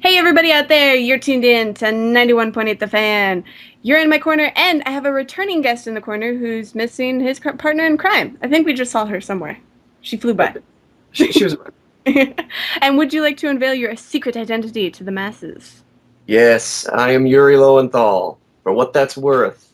Hey everybody out there, you're tuned in to 91.8 The Fan. You're in my corner, and I have a returning guest in the corner who's missing his partner in crime. I think we just saw her somewhere. She flew by. She was. And would you like to unveil your secret identity to the masses? Yes, I am Yuri Lowenthal, for what that's worth.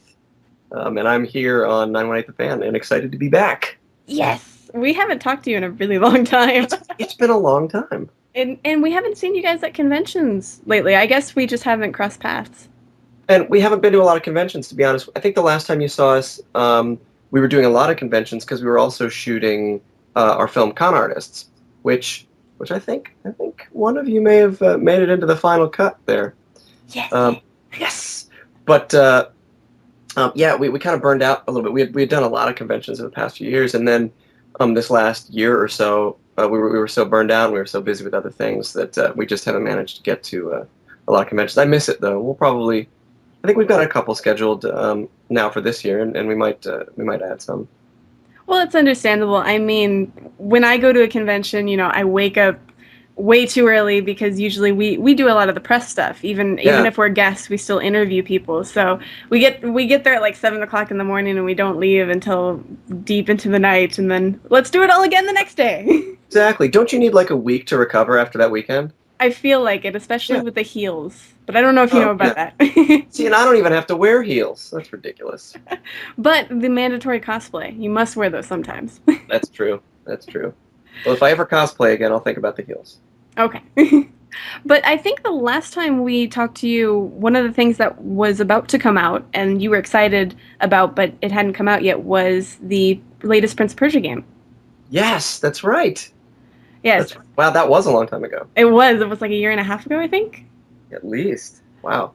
And I'm here on 918 The Fan and excited to be back. Yes! We haven't talked to you in a really long time. It's been a long time. And we haven't seen you guys at conventions lately. I guess we just haven't crossed paths. And we haven't been to a lot of conventions, to be honest. I think the last time you saw us, we were doing a lot of conventions because we were also shooting our film Con Artists, which I think one of you may have made it into the final cut there. Yes! Yes, but yeah, we kind of burned out a little bit. We had done a lot of conventions in the past few years, and then this last year or so, we were so burned out, and we were so busy with other things that we just haven't managed to get to a lot of conventions. I miss it though. I think we've got a couple scheduled now for this year, and we might add some. Well, it's understandable. I mean, when I go to a convention, I wake up way too early because usually we do a lot of the press stuff. Even Yeah, if we're guests, we still interview people. So we get there at like 7 o'clock in the morning, and we don't leave until deep into the night, and then let's do it all again the next day. exactly. Don't you need like a week to recover after that weekend? I feel like it, especially Yeah. with the heels. But I don't know if you know Oh, about yeah. that. See, and I don't even have to wear heels. That's ridiculous. But the mandatory cosplay, you must wear those sometimes. That's true. That's true. Well, if I ever cosplay again, I'll think about the heels. Okay. But I think the last time we talked to you, one of the things that was about to come out and you were excited about, but it hadn't come out yet, was the latest Prince of Persia game. Yes, that's right. Yes, That's wow. That was a long time ago. it was. It was like a year and a half ago, I think. At least. Wow.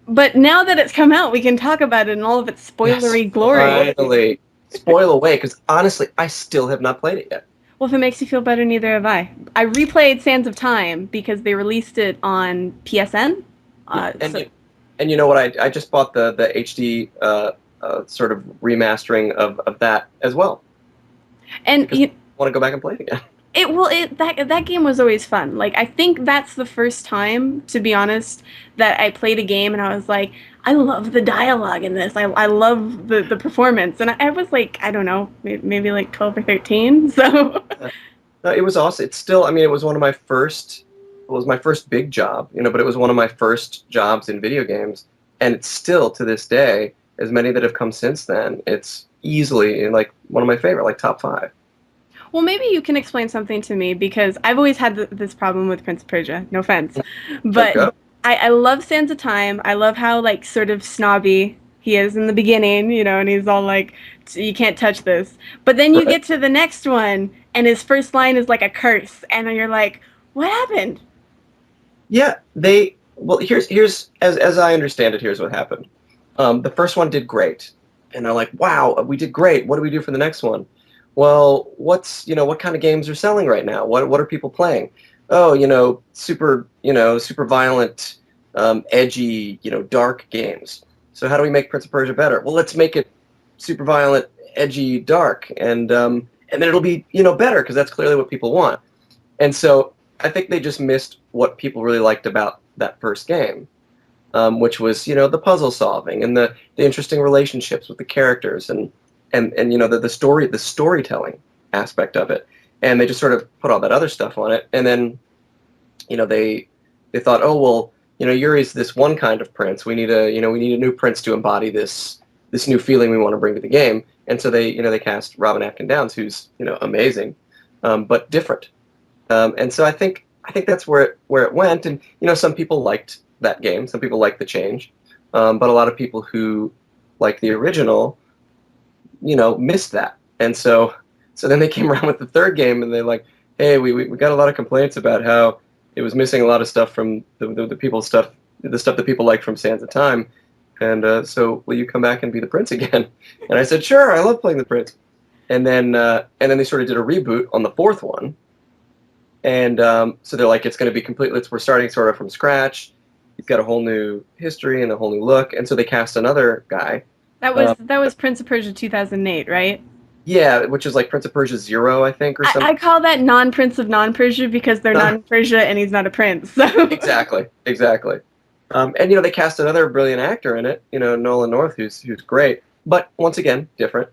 But now that it's come out, we can talk about it in all of its Yes. spoilery glory. Finally. Spoil away, because honestly, I still have not played it yet. Well, if it makes you feel better, neither have I. I replayed Sands of Time because they released it on PSN. Yeah. Uh, And so, you know what? I just bought the HD sort of remastering of that as well and because I want to go back and play it again. that game was always fun. Like I think that's the first time, to be honest, that I played a game and I was like, I love the dialogue in this. I love the performance, and I was like, I don't know, maybe like 12 or 13. So No, it was awesome. It's still. I mean, it was one of my first. It was my first big job, but it was one of my first jobs in video games, and it's still to this day, as many that have come since then, it's easily like one of my favorite, like top five. well, maybe you can explain something to me because I've always had this problem with Prince of Persia. No offense, So but go. I love Sands of Time. I love how like sort of snobby he is in the beginning, and he's all like, "You can't touch this." But then you Right. get to the next one, and his first line is like a curse, and then you're like, "What happened?" Yeah, they. Well, here's as I understand it. Here's what happened. The first one did great, and they're like, "Wow, we did great. What do we do for the next one?" Well, what kind of games are selling right now? What are people playing? Oh, super violent, edgy, dark games. So how do we make Prince of Persia better? Well, let's make it super violent, edgy, dark, and then it'll be better because that's clearly what people want. And so I think they just missed what people really liked about that first game, which was the puzzle solving and the interesting relationships with the characters and the storytelling aspect of it. And they just sort of put all that other stuff on it, and then they thought, oh well, Yuri's this one kind of prince. We need a new prince to embody this new feeling we want to bring to the game. And so they cast Robin Atkin Downes, who's amazing, but different. And so I think that's where it went. And some people liked that game, some people liked the change, but a lot of people who like the original, missed that. And so then they came around with the third game, and they're like, hey, we got a lot of complaints about how it was missing a lot of stuff from the people stuff, the stuff that people liked from Sands of Time. And so will you come back and be the prince again? And I said, sure, I love playing the prince. And then they sort of did a reboot on the fourth one, and so they're like, it's going to be completely. We're starting sort of from scratch. He's got a whole new history and a whole new look, and so they cast another guy. That was Uh, that was Prince of Persia 2008, right? Yeah, which is like Prince of Persia Zero, I think, or I something. call that non-Prince of non-Persia because they're non-Persia and he's not a prince. So Exactly, exactly. And they cast another brilliant actor in it, Nolan North, who's great, but once again different.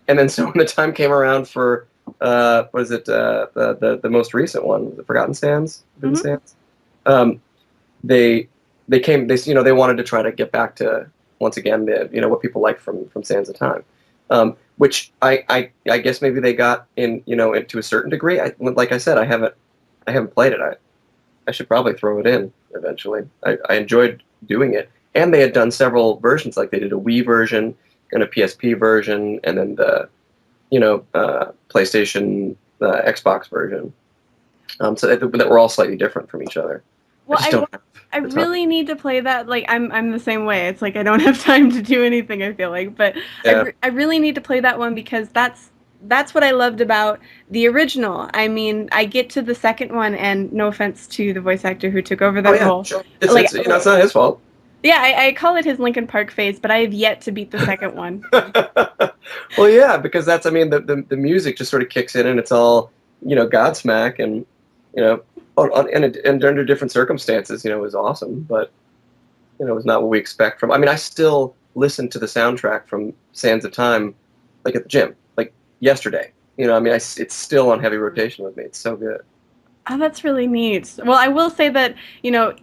And then so when the time came around for what is it, the most recent one, the Forgotten Sands, Forbidden Mhm. Sands, um, they they wanted to try to get back to once again what people like from Sands of Time, which I guess maybe they got in to a certain degree. Like I said, I haven't played it. I should probably throw it in eventually. I enjoyed doing it. And they had done several versions, like they did a Wii version and a PSP version, and then the PlayStation, Xbox version. So that were all slightly different from each other. I well, just I don't have I the time. really need to play that. Like I'm the same way. It's like I don't have time to do anything, I feel like, but Yeah. I really need to play that one because that's what I loved about the original. I mean, I get to the second one and no offense to the voice actor who took over Oh that yeah, role. sure. It's Like it's not his fault. yeah, I call it his Linkin Park phase, but I have yet to beat the second one. Well, yeah, because I mean, the music just sort of kicks in and it's all, Godsmack and, you know, and under different circumstances, it was awesome, but, it was not what we expect from, I mean, I still listen to the soundtrack from Sands of Time, like at the gym, like yesterday, I mean, it's still on heavy rotation with me. It's so good. Oh, that's really neat. Well, I will say that,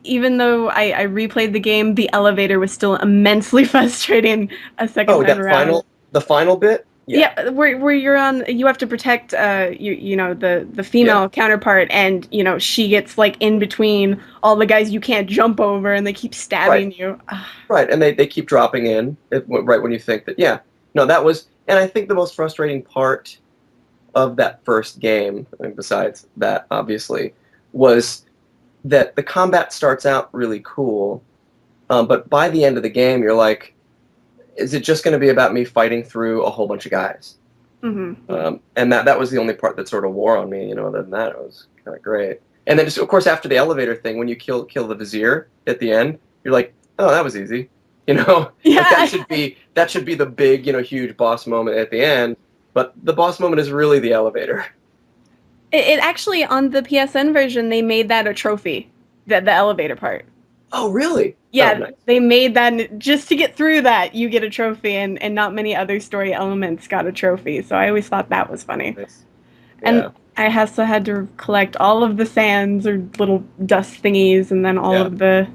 even though I replayed the game, the elevator was still immensely frustrating a second Oh, time around. the final bit? Yeah. Yeah, where you have to protect the Yeah. female counterpart, and she gets like in between all the guys you can't jump over, and they keep Right. stabbing you. Ah, Right, and they keep dropping in right when you think that, yeah, no, and I think the most frustrating part of that first game, I mean, besides that, obviously, was that the combat starts out really cool, but by the end of the game, you're like, is it just going to be about me fighting through a whole bunch of guys? mhm. And that was the only part that sort of wore on me. Other than that, it was kind of great. And then just of course after the elevator thing, when you kill the vizier at the end, you're like, oh, that was easy. Like Yeah, that should be the big huge boss moment at the end. But the boss moment is really the elevator. it actually on the PSN version they made that a trophy, the elevator part. Oh, really? Oh, Yeah, nice. they made that just to get through that, you get a trophy, and not many other story elements got a trophy. So I always thought that was funny. Nice. And Yeah. I also had to collect all of the sands or little dust thingies, and then all Yeah. of the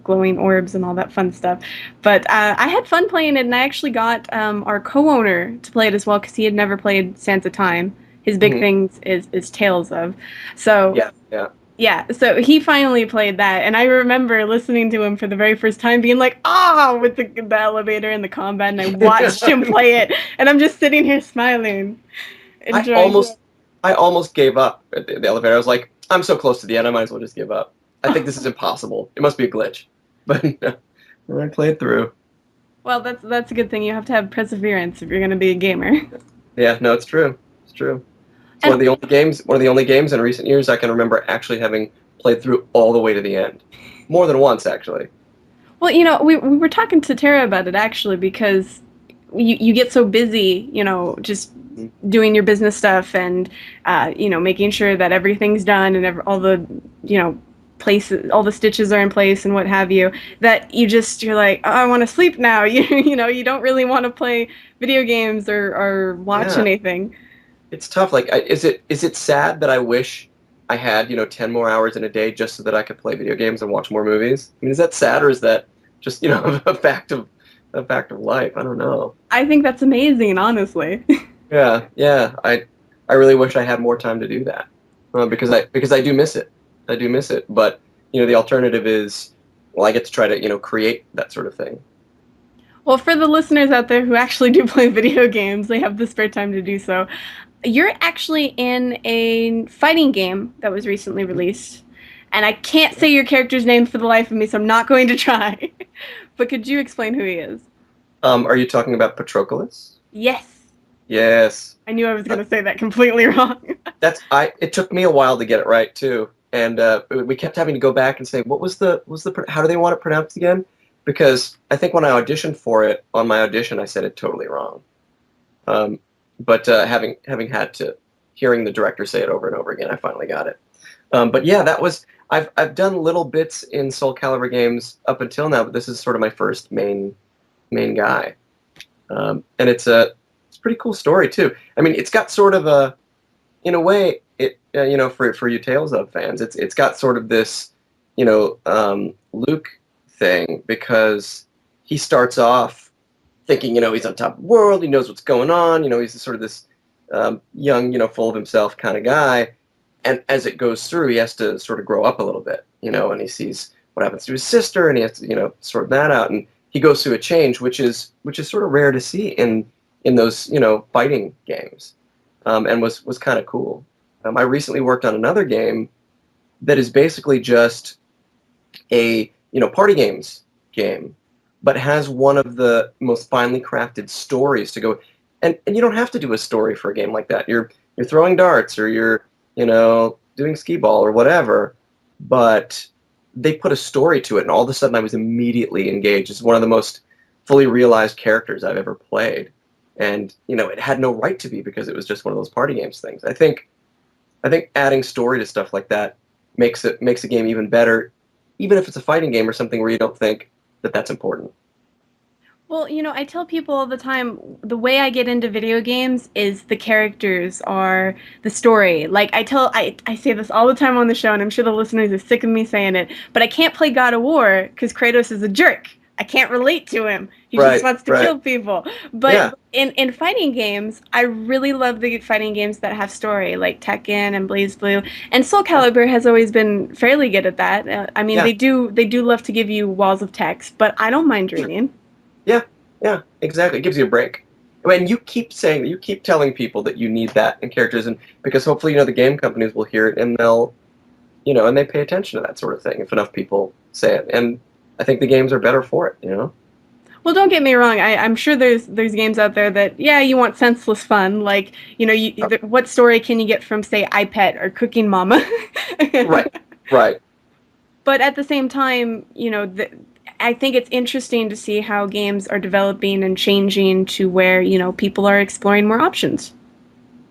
glowing orbs and all that fun stuff. But I had fun playing it, and I actually got our co-owner to play it as well because he had never played Sands of Time. His big Hmm. things is Tales of. So Yeah. Yeah. yeah, so he finally played that, and I remember listening to him for the very first time, being like, "Ah!" with the elevator and the combat, and I watched him play it, and I'm just sitting here smiling, I enjoying. almost I almost gave up at the elevator. I was like, I'm so close to the end, I might as well just give up. I think this is impossible. It must be a glitch. But no, I played through. Well, that's a good thing. You have to have perseverance if you're going to be a gamer. Yeah, no, it's true. It's true. It's And one of the only games in recent years I can remember actually having played through all the way to the end. More than once, actually. well, we were talking to Tara about it actually because you get so busy, just Mhm. doing your business stuff and making sure that everything's done and all the places, all the stitches are in place and what have you, that you're like, oh, I want to sleep now. You don't really want to play video games or watch Yeah, anything. it's tough. Like, is it sad that I wish I had 10 more hours in a day just so that I could play video games and watch more movies? I mean, is that sad or is that just a fact of life? I don't know. I think that's amazing, honestly. Yeah, yeah. I really wish I had more time to do that, because I do miss it. I do miss it. But the alternative is, well, I get to try to create that sort of thing. Well, for the listeners out there who actually do play video games, they have the spare time to do so. You're actually in a fighting game that was recently released, and I can't say your character's name for the life of me, so I'm not going to try. But could you explain who he is? Are you talking about Patroclus? Yes. Yes. I knew I was Uh, going to say that completely wrong. It took me a while to get it right too, and we kept having to go back and say how do they want it pronounced again? Because I think when I auditioned for it on my audition, I said it totally wrong. Um, but having had to hearing the director say it over and over again, I finally got it. But yeah, that was I've done little bits in Soul Calibur games up until now, but this is sort of my first main guy, and it's a pretty cool story too. I mean, it's got sort of a in a way it for you Tales of fans, it's got sort of this Luke thing because he starts off thinking he's on top of the world, he knows what's going on, he's sort of this young, full of himself kind of guy. And as it goes through, he has to sort of grow up a little bit, and he sees what happens to his sister, and he has to, sort that out. And he goes through a change, which is sort of rare to see in those, fighting games, and was kind of cool. I recently worked on another game that is basically just a party games game, but has one of the most finely crafted stories to go. And you don't have to do a story for a game like that. You're throwing darts or you're doing skee ball or whatever, but they put a story to it, and all of a sudden I was immediately engaged. It's one of the most fully realized characters I've ever played, and it had no right to be because it was just one of those party games things. I think adding story to stuff like that makes a game even better, even if it's a fighting game or something where you don't think that that's important. Well, I tell people all the time the way I get into video games is the characters are the story. Like I say this all the time on the show, and I'm sure the listeners are sick of me saying it, but I can't play God of War because Kratos is a jerk. I can't relate to him. He just Right, wants to right. kill people. But Yeah, in fighting games, I really love the fighting games that have story, like Tekken and BlazBlue. And Soul Calibur has always been fairly good at that. I mean, yeah. they do love to give you walls of text, but I don't mind reading. Yeah, yeah, exactly. It gives you a break. I mean, you keep telling people that you need that in characters, and because hopefully, the game companies will hear it and they'll, and they pay attention to that sort of thing if enough people say it. And I think the games are better for it. Well, don't get me wrong. I'm sure there's games out there that yeah, you want senseless fun, like what story can you get from say iPet or Cooking Mama? Right, right. But at the same time, I think it's interesting to see how games are developing and changing to where people are exploring more options.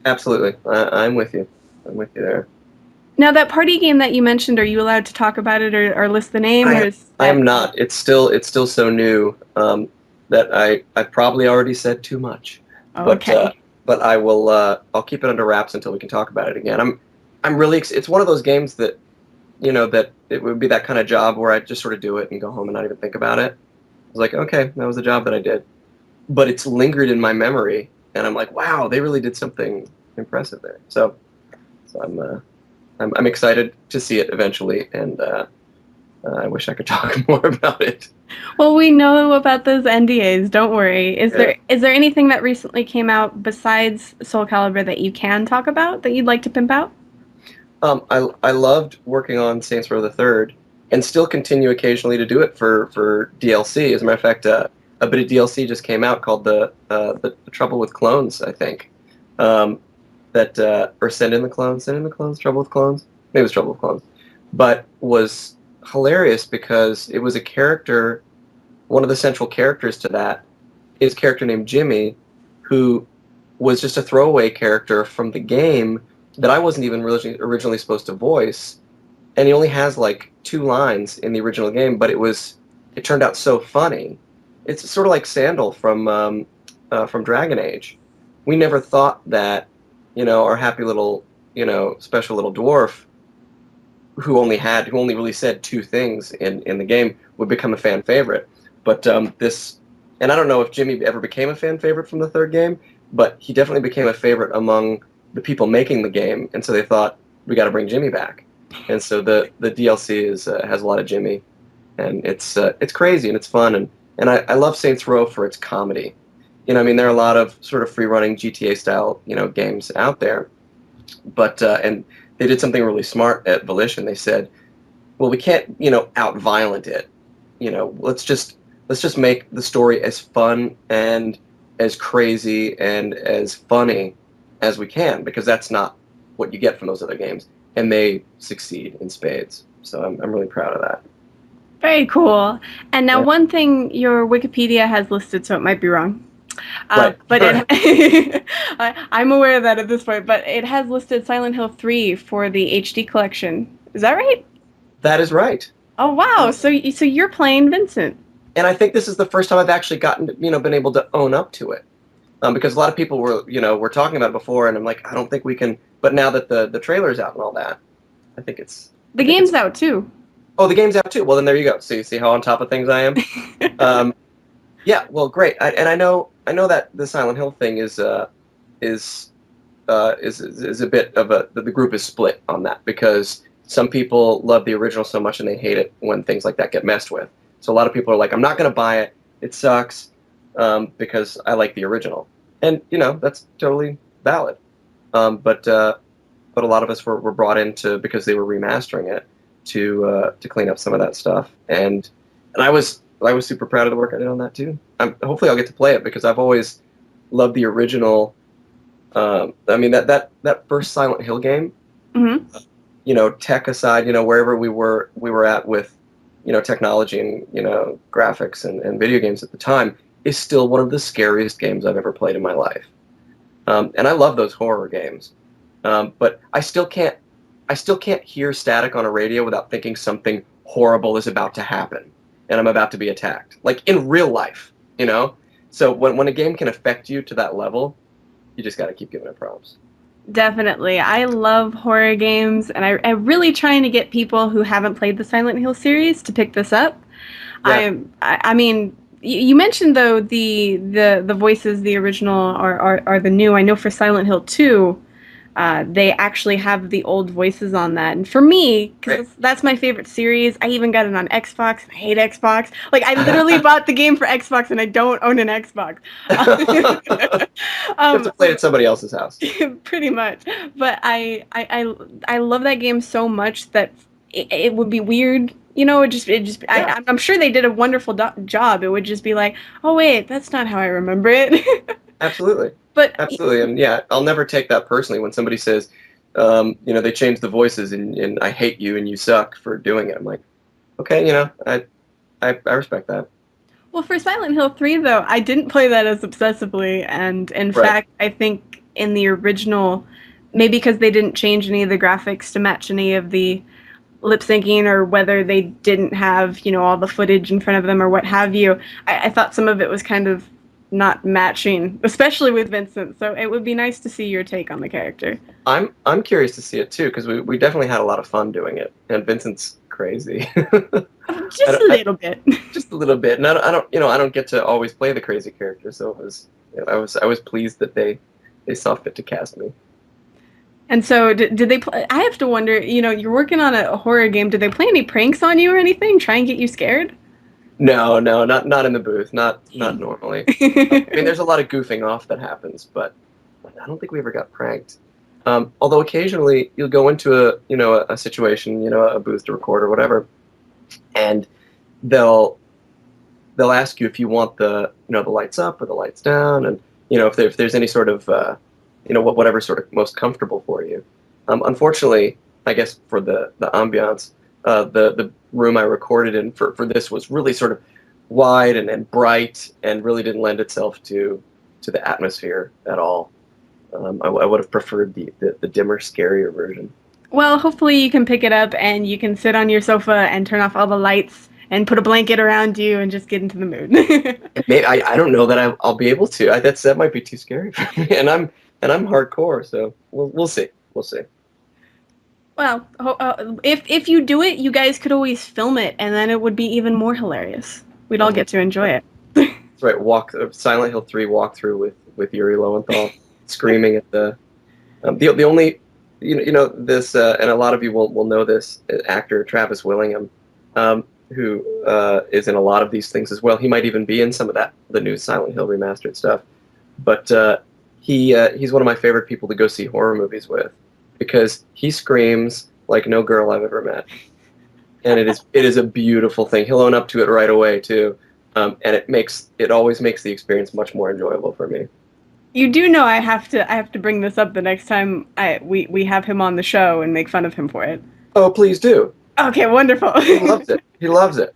Absolutely. I'm with you. I'm with you there. Now, that party game that you mentioned, are you allowed to talk about it or list the name, I or am, is I that? am not. It's still so new that I probably already said too much. But Okay. I will I'll keep it under wraps until we can talk about it again. I'm really it's one of those games that that it would be that kind of job where I just sort of do it and go home and not even think about it. I was like, okay, that was the job that I did. But it's lingered in my memory, and I'm like, wow, they really did something impressive there. So I'm excited to see it eventually, and I wish I could talk more about it. Well, we know about those NDAs. Don't worry. Is Yeah. there anything that recently came out besides Soul Calibur that you can talk about that you'd like to pimp out? I loved working on Saints Row the Third, and still continue occasionally to do it for DLC. As a matter of fact, a bit of DLC just came out called the Trouble with Clones, I think. Um, that or Send in the Clones, Trouble with Clones. Maybe it was Trouble with Clones, but was hilarious because it was a character. One of the central characters to that is a character named Jimmy, who was just a throwaway character from the game that I wasn't even originally supposed to voice, and he only has like two lines in the original game, but it turned out so funny. It's sort of like Sandal from Dragon Age. We never thought that our happy little special little dwarf who only really said two things in the game would become a fan favorite. But this, and I don't know if Jimmy ever became a fan favorite from the third game, but he definitely became a favorite among the people making the game, and so they thought we got to bring Jimmy back, and so the DLC has a lot of Jimmy, and it's crazy and it's fun, and I love Saints Row for its comedy. I mean, there are a lot of sort of free running GTA style games out there, but and they did something really smart at Volition. They said, well, we can't out violent it. Let's just make the story as fun and as crazy and as funny as we can, because that's not what you get from those other games, and they succeed in spades. So I'm really proud of that. Very cool. And now, Yeah. one thing your Wikipedia has listed, so it might be wrong. Right. But Right. I'm aware of that at this point. But it has listed Silent Hill 3 for the HD collection. Is that right? That is right. Oh wow! Um, So you're playing Vincent. and I think this is the first time I've actually been able to own up to it. Because a lot of people were talking about it before, and I'm like, I don't think we can. But now that the trailer's out and all that, I think it's, The I think game's it's. out too. Oh, the game's out too. Well, then there you go. See how on top of things I am. Um, yeah. Well, great. And I know that the Silent Hill thing is is a bit of a the group is split on that because some people love the original so much and they hate it when things like that get messed with. So a lot of people are like, I'm not going to buy it. It sucks because I like the original, and that's totally valid. But a lot of us were brought into because they were remastering it to clean up some of that stuff, and I was super proud of the work I did on that too. Hopefully I'll get to play it because I've always loved the original. I mean that first Silent Hill game, Hmm. tech aside, wherever we were at with, technology and graphics and video games at the time, is still one of the scariest games I've ever played in my life. And I love those horror games, but I still can't hear static on a radio without thinking something horrible is about to happen, and I'm about to be attacked, like in real life. So when a game can affect you to that level, you just got to keep giving it props. Definitely. I love horror games, and I'm really trying to get people who haven't played the Silent Hill series to pick this up. Yeah, I mean, you mentioned though the voices, the original are the new. I know for Silent Hill 2, they actually have the old voices on that. And for me, because great. that's my favorite series, I even got it on Xbox, and I hate Xbox. Like, I literally bought the game for Xbox, and I don't own an Xbox. You have to play it at somebody else's house. Pretty much. But I love that game so much that it would be weird. Yeah, I'm sure they did a wonderful job. It would just be like, oh wait, that's not how I remember it. absolutely, But absolutely, and yeah, I'll never take that personally when somebody says, they changed the voices and I hate you and you suck for doing it. I'm like, okay, I respect that. well, for Silent Hill 3 though, I didn't play that as obsessively, and in Right. fact, I think in the original, maybe because they didn't change any of the graphics to match any of the lip syncing, or whether they didn't have, all the footage in front of them or what have you. I thought some of it was kind of not matching, especially with Vincent. So it would be nice to see your take on the character. I'm curious to see it too because we definitely had a lot of fun doing it, and Vincent's crazy. Just a little bit. Just a little bit, and I don't get to always play the crazy character, so it was, I was pleased that they saw fit to cast me. And so, did they play? I have to wonder, you're working on a horror game. Did they play any pranks on you or anything? Try and get you scared? No, no, not in the booth, not normally. I mean, there's a lot of goofing off that happens, but I don't think we ever got pranked. Although occasionally you'll go into a situation, a booth to record or whatever, and they'll they'll ask you if you want the lights up or the lights down, and if there's any sort of whatever sort of most comfortable for you. Unfortunately, I guess for the ambiance, the room I recorded in for this was really sort of wide and bright and really didn't lend itself to the atmosphere at all. I would have preferred the dimmer, scarier version. Well, hopefully you can pick it up and you can sit on your sofa and turn off all the lights and put a blanket around you and just get into the mood. Maybe I don't know that I'll be able to. That might be too scary for me, and I'm hardcore, so we'll see. We'll see. Well, if you do it, you guys could always film it, and then it would be even more hilarious. We'd all Oh, get to enjoy it. that's right. Silent Hill 3 walkthrough with Yuri Lowenthal screaming at the only this and a lot of you will know this actor Travis Willingham, who is in a lot of these things as well. He might even be in some of the new Silent Hill remastered stuff. But he's one of my favorite people to go see horror movies with because he screams like no girl I've ever met, and it is a beautiful thing. He'll own up to it right away too, and it always makes the experience much more enjoyable for me. You do know I have to bring this up the next time we have him on the show and make fun of him for it. Oh, please do. Okay, wonderful. He loves it. He loves it.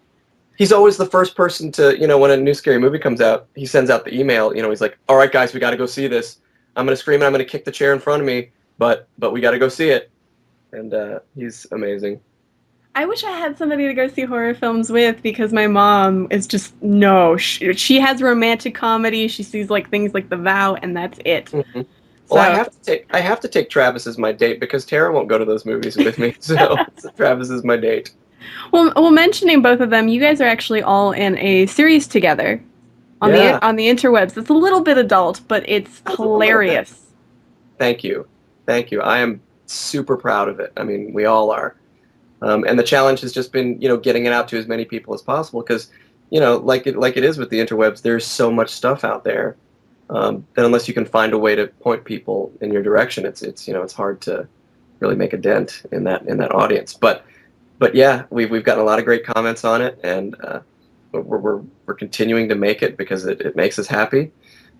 He's always the first person to, when a new scary movie comes out, he sends out the email. He's like, "All right, guys, we got to go see this. I'm gonna scream and I'm gonna kick the chair in front of me, but we got to go see it." And he's amazing. I wish I had somebody to go see horror films with because my mom is just no. She has romantic comedy. She sees like things like The Vow, and that's it. Hmm. Well, So, I have to take Travis as my date because Tara won't go to those movies with me. So Travis is my date. well, mentioning both of them, you guys are actually all in a series together Yeah, on the interwebs. It's a little bit adult, but it's that's a little bit. hilarious. Thank you, thank you. I am super proud of it. I mean, we all are. And the challenge has just been, getting it out to as many people as possible because, like it is with the interwebs, there's so much stuff out there that unless you can find a way to point people in your direction, it's hard to really make a dent in that audience. But yeah, we've gotten a lot of great comments on it, and we're continuing to make it because it makes us happy,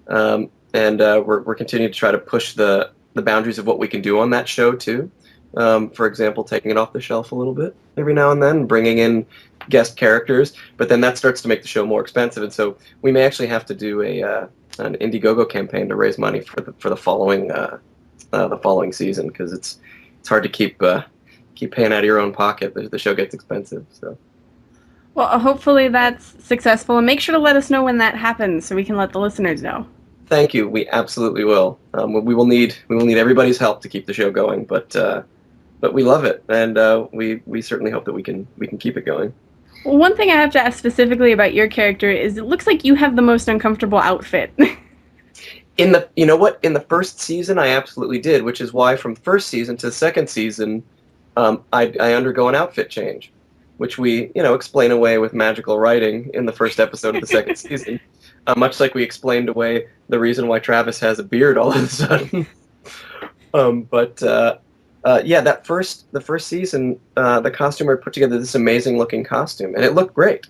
and we're continuing to try to push the boundaries of what we can do on that show too. For example, taking it off the shelf a little bit every now and then, bringing in guest characters, but then that starts to make the show more expensive, and so we may actually have to do an Indiegogo campaign to raise money for the following season because it's hard to keep paying out of your own pocket. The show gets expensive, so. Well, hopefully that's successful, and make sure to let us know when that happens so we can let the listeners know. Thank you. We absolutely will. We will need everybody's help to keep the show going, but we love it, and we certainly hope that we can keep it going. Well, one thing I have to ask specifically about your character is it looks like you have the most uncomfortable outfit. In the first season, I absolutely did, which is why from first season to second season, I undergo an outfit change, which we explain away with magical writing in the first episode of the second season, much like we explained away the reason why Travis has a beard all of a sudden. But yeah, the first season, the costumer put together this amazing looking costume, and it looked great.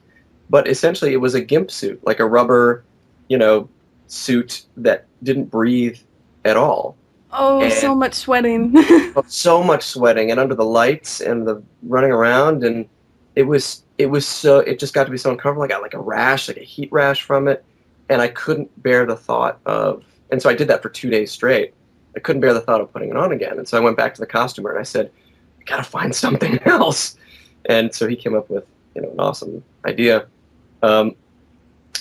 But essentially, it was a gimp suit, like a rubber, you know, suit that didn't breathe at all, Oh, and so much sweating. so much sweating, and under the lights and the running around, and it just got to be so uncomfortable. I got like a rash, like a heat rash from it, and I couldn't bear the thought of. And so I did that for 2 days straight. I couldn't bear the thought of putting it on again, and so I went back to the costumer and I said, "I gotta find something else." And so he came up with an awesome idea. Um,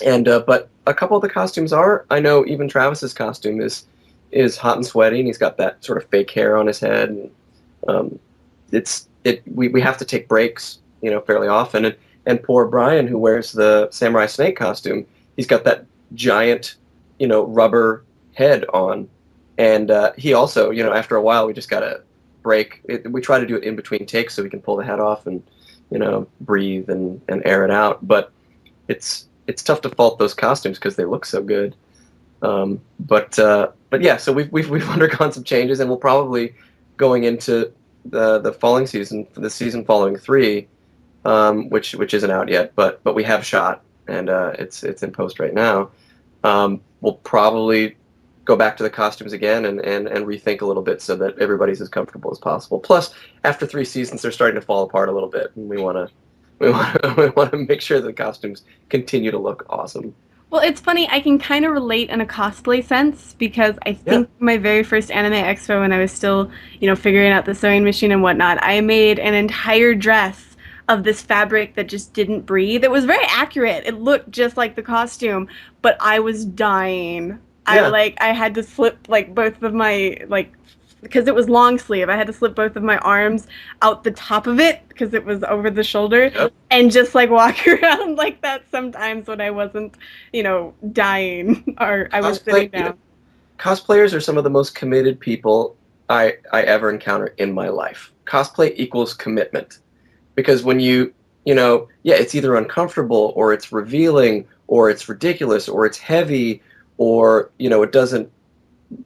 and But a couple of the costumes are. I know even Travis's costume is hot and sweaty, and he's got that sort of fake hair on his head. And we have to take breaks, fairly often. And poor Brian, who wears the samurai snake costume, he's got that giant, rubber head on, and he also, after a while, we just gotta break. We try to do it in between takes so we can pull the head off and breathe and air it out. But it's tough to fault those costumes because they look so good. But yeah, so we've undergone some changes, and we'll probably going into the following season, for the season following 3, which isn't out yet, but we have shot, and it's in post right now. We'll probably go back to the costumes again and rethink a little bit so that everybody's as comfortable as possible. Plus, after 3 seasons, they're starting to fall apart a little bit, and we want to make sure the costumes continue to look awesome. Well, it's funny. I can kind of relate in a cosplay sense because I Yeah. think my very first anime expo, when I was still, figuring out the sewing machine and whatnot, I made an entire dress of this fabric that just didn't breathe. It was very accurate. It looked just like the costume, but I was dying. Yeah. I had to slip like both of my because it was long sleeve. I had to slip both of my arms out the top of it because it was over the shoulder Yep. and just like walk around like that sometimes when I wasn't, dying or I was sitting down. Cosplayers are some of the most committed people I ever encounter in my life. Cosplay equals commitment because when yeah, it's either uncomfortable or it's revealing or it's ridiculous or it's heavy or it doesn't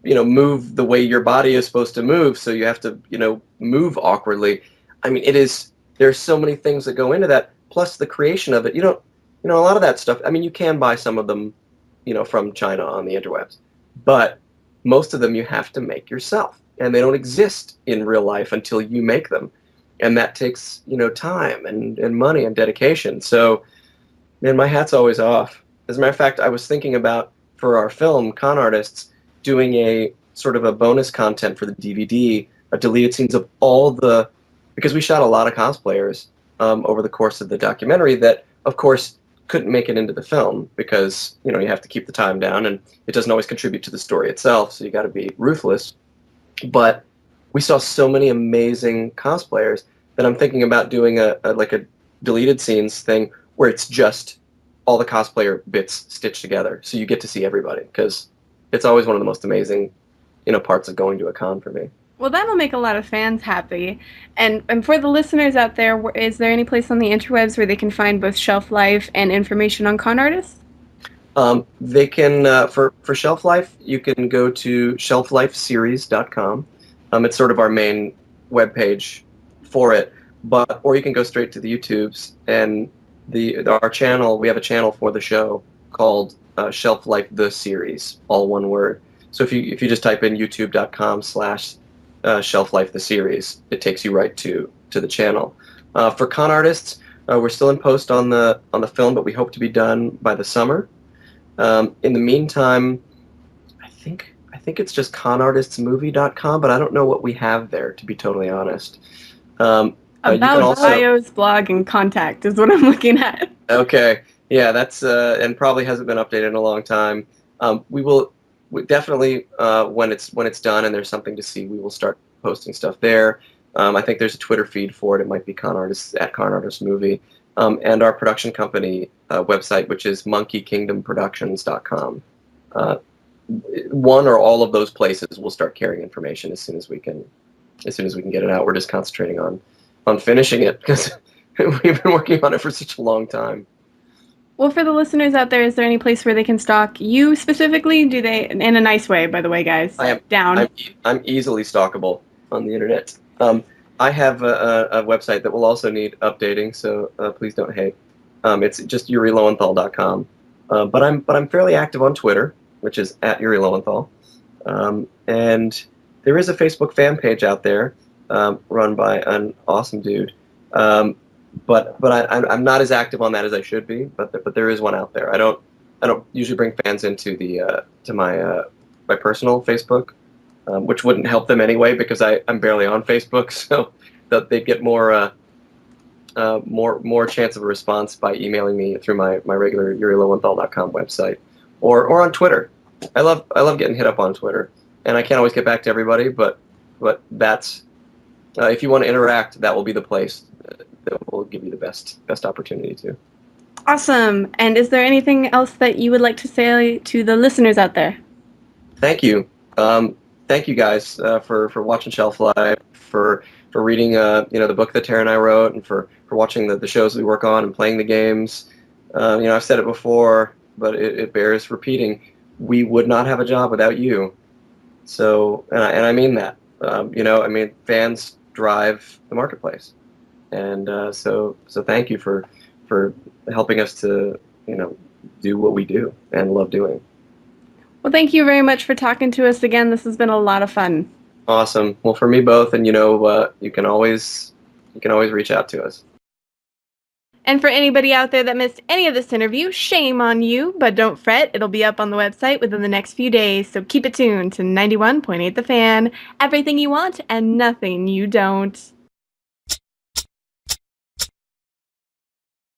move the way your body is supposed to move, so you have to move awkwardly. I mean, there's so many things that go into that, plus the creation of it. A lot of that stuff, I mean, you can buy some of them from China on the interwebs, but most of them you have to make yourself, and they don't exist in real life until you make them, and that takes time and money and dedication. So Man, my hat's always off. As a matter of fact, I was thinking about for our film, Con Artists, doing a sort of a bonus content for the DVD, a deleted scenes of all the because we shot a lot of cosplayers over the course of the documentary that, of course, couldn't make it into the film because you have to keep the time down and it doesn't always contribute to the story itself. So you got to be ruthless. But we saw so many amazing cosplayers that I'm thinking about doing a like a deleted scenes thing where it's just all the cosplayer bits stitched together, so you get to see everybody because it's always one of the most amazing parts of going to a con for me. Well, that'll make a lot of fans happy. And for the listeners out there, is there any place on the interwebs where they can find both shelf life and information on con artists? They can for Shelf Life, you can go to shelflifeseries.com. It's sort of our main webpage for it, but or you can go straight to the YouTubes and our channel. We have a channel for the show called Shelf Life the Series, all one word. So if you just type in youtube.com/Shelf Life the Series, it takes you right to the channel. For Con Artists, we're still in post on the film, but we hope to be done by the summer. In the meantime, I think it's just conartistsmovie.com, but I don't know what we have there, to be totally honest. You can About also bios, blog, and contact is what I'm looking at. okay, yeah, that's and probably hasn't been updated in a long time. We definitely when it's done and there's something to see, we will start posting stuff there. I think there's a Twitter feed for it. It might be conartists at conartistsmovie. And our production company website, which is monkeykingdomproductions.com. One or all of those places will start carrying information as soon as we can get it out. We're just concentrating on finishing it because we've been working on it for such a long time. Well, for the listeners out there, is there any place where they can stalk you specifically? Do they, in a nice way, by the way, guys? I am Down. I'm easily stalkable on the internet. I have a website that will also need updating, so please don't hate. It's just yurilowenthal.com. But I'm fairly active on Twitter, which is at Yuri Lowenthal. And there is a Facebook fan page out there run by an awesome dude. I'm not as active on that as I should be. But there is one out there. I don't usually bring fans into the to my personal Facebook, which wouldn't help them anyway because I'm barely on Facebook, so that they'd get more chance of a response by emailing me through my regular yurilowenthal.com website or on Twitter. I love getting hit up on Twitter, and I can't always get back to everybody, but that's if you want to interact, that will be the place that will give you the best opportunity to. Awesome. And is there anything else that you would like to say to the listeners out there? Thank you. Thank you guys for watching Shelf Life, for reading the book that Tara and I wrote, and for watching the shows we work on and playing the games. I've said it before, but it bears repeating. We would not have a job without you. So, and I mean that. Fans drive the marketplace, and so thank you for helping us to do what we do and love doing. Well, thank you very much for talking to us again. This has been a lot of fun. Awesome. Well, for me both, and you can always reach out to us. And for anybody out there that missed any of this interview, shame on you, but don't fret, it'll be up on the website within the next few days, so keep it tuned to 91.8 The Fan, everything you want and nothing you don't.